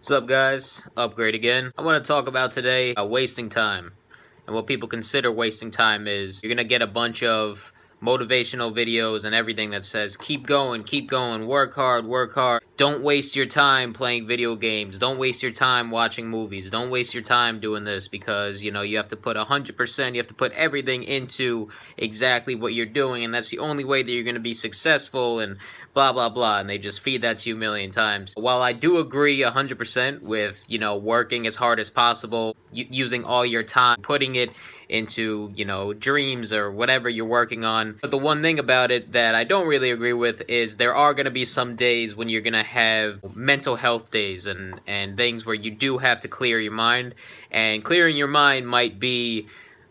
What's up, guys? Upgrade again. I want to talk about today wasting time. And what people consider wasting time is you're going to get a bunch of motivational videos and everything that says keep going, work hard, work hard. Don't waste your time playing video games. Don't waste your time watching movies. Don't waste your time doing this because, you have to put 100%, you have to put everything into exactly what you're doing, and that's the only way that you're going to be successful and blah, blah, blah, and they just feed that to you a million times. While I do agree 100% with, working as hard as possible, using all your time, putting it into, dreams or whatever you're working on. But the one thing about it that I don't really agree with is there are going to be some days when you're going to have mental health days and things where you do have to clear your mind. And clearing your mind might be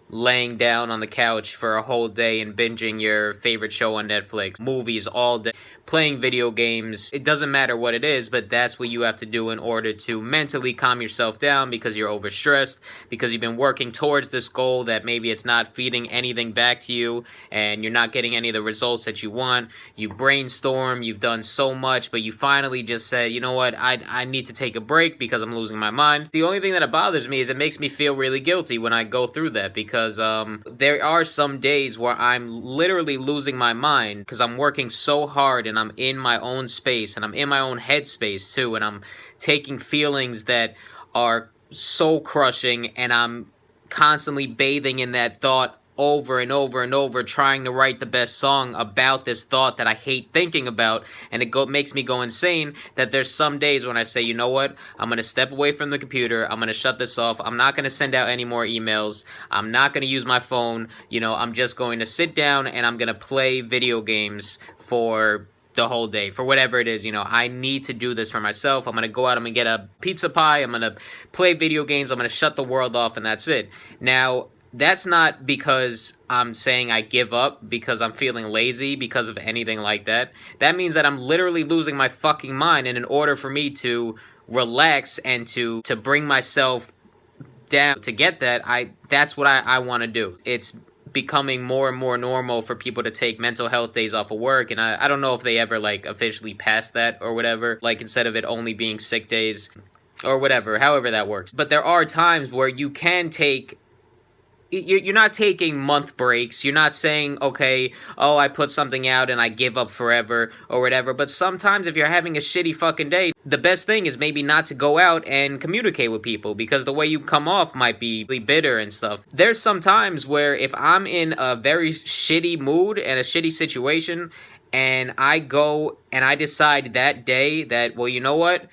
laying down on the couch for a whole day and binging your favorite show on Netflix, movies all day, playing video games. It doesn't matter what it is, but that's what you have to do in order to mentally calm yourself down because you're overstressed, because you've been working towards this goal that maybe it's not feeding anything back to you and you're not getting any of the results that you want. You brainstorm, you've done so much, but you finally just said, you know what, I need to take a break because I'm losing my mind. The only thing that bothers me is it makes me feel really guilty when I go through that because there are some days where I'm literally losing my mind because I'm working so hard and I'm in my own space and I'm in my own headspace too, and I'm taking feelings that are so crushing and I'm constantly bathing in that thought over and over and over, trying to write the best song about this thought that I hate thinking about, and it makes me go insane. That there's some days when I say, you know what, I'm going to step away from the computer, I'm going to shut this off, I'm not going to send out any more emails, I'm not going to use my phone, I'm just going to sit down and I'm going to play video games for the whole day, for whatever it is. I need to do this for myself. I'm going to go out, I'm going to get a pizza pie, I'm going to play video games, I'm going to shut the world off, and that's it. Now, that's not because I'm saying I give up, because I'm feeling lazy, because of anything like that. That means that I'm literally losing my fucking mind, and in order for me to relax and to bring myself down to get that, that's what I want to do. It's becoming more and more normal for people to take mental health days off of work, and I don't know if they ever officially passed that or whatever, instead of it only being sick days or whatever, however that works. But there are times where you can take, you're not taking month breaks. You're not saying, okay, oh, I put something out and I give up forever or whatever. But sometimes if you're having a shitty fucking day, the best thing is maybe not to go out and communicate with people because the way you come off might be bitter and stuff. There's some times where if I'm in a very shitty mood and a shitty situation and I go and I decide that day that, well, you know what?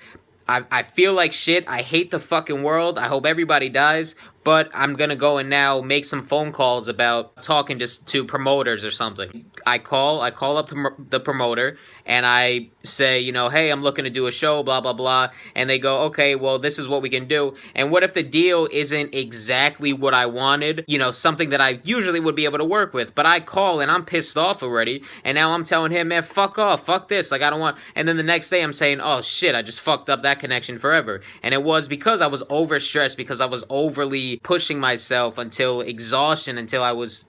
I feel like shit. I hate the fucking world. I hope everybody dies. But I'm going to go and now make some phone calls about talking to promoters or something. I call up the promoter and I say, hey, I'm looking to do a show, blah, blah, blah. And they go, okay, well, this is what we can do. And what if the deal isn't exactly what I wanted? Something that I usually would be able to work with. But I call and I'm pissed off already. And now I'm telling him, man, fuck off, fuck this. I don't want. And then the next day I'm saying, oh, shit, I just fucked up that connection forever. And it was because I was overstressed, because I was overly pushing myself until exhaustion, until I was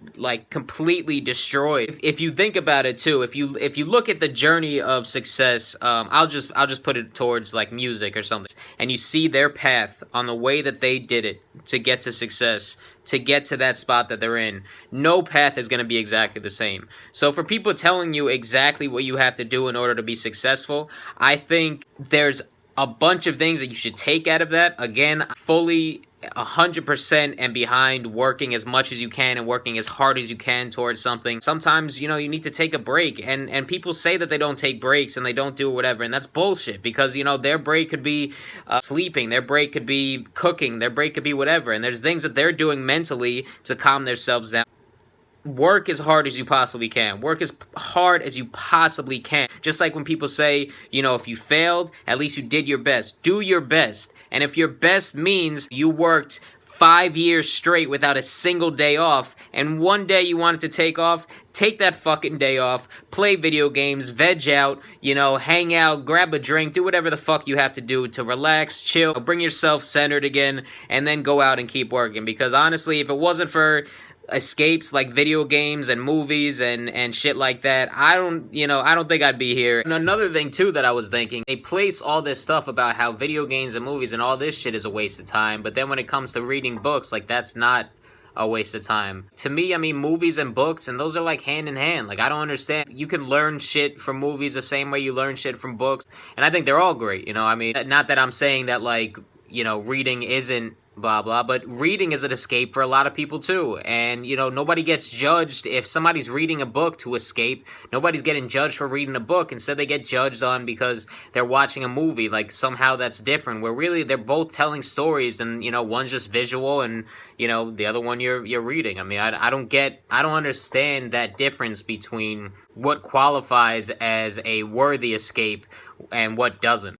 completely destroyed. If you think about it too, if you look at the journey of success, I'll just put it towards music or something, and you see their path on the way that they did it to get to success, to get to that spot that they're in. No path is going to be exactly the same. So for people telling you exactly what you have to do in order to be successful, I think there's a bunch of things that you should take out of that. Again, fully 100% and behind working as much as you can and working as hard as you can towards something. Sometimes, you need to take a break, and people say that they don't take breaks and they don't do whatever, and that's bullshit because, their break could be sleeping, their break could be cooking, their break could be whatever, and there's things that they're doing mentally to calm themselves down. Work as hard as you possibly can. Work as hard as you possibly can. Just like when people say, if you failed, at least you did your best. Do your best. And if your best means you worked 5 years straight without a single day off, and one day you wanted to take off, take that fucking day off, play video games, veg out, hang out, grab a drink, do whatever the fuck you have to do to relax, chill, bring yourself centered again, and then go out and keep working. Because honestly, if it wasn't for escapes like video games and movies and shit like that, I don't think I'd be here. And another thing too that I was thinking, they place all this stuff about how video games and movies and all this shit is a waste of time, but then when it comes to reading books, like that's not a waste of time. To me, I mean, movies and books, and those are like hand in hand. Like, I don't understand. You can learn shit from movies the same way you learn shit from books, and I think they're all great, you know? I mean, not that I'm saying that, like, you know, reading isn't blah blah, but reading is an escape for a lot of people too. And you know, nobody gets judged if somebody's reading a book to escape. Nobody's getting judged for reading a book. Instead, they get judged on because they're watching a movie. Like, somehow that's different, where really they're both telling stories, and you know, one's just visual and you know, the other one you're reading. I mean, I don't understand that difference between what qualifies as a worthy escape and what doesn't.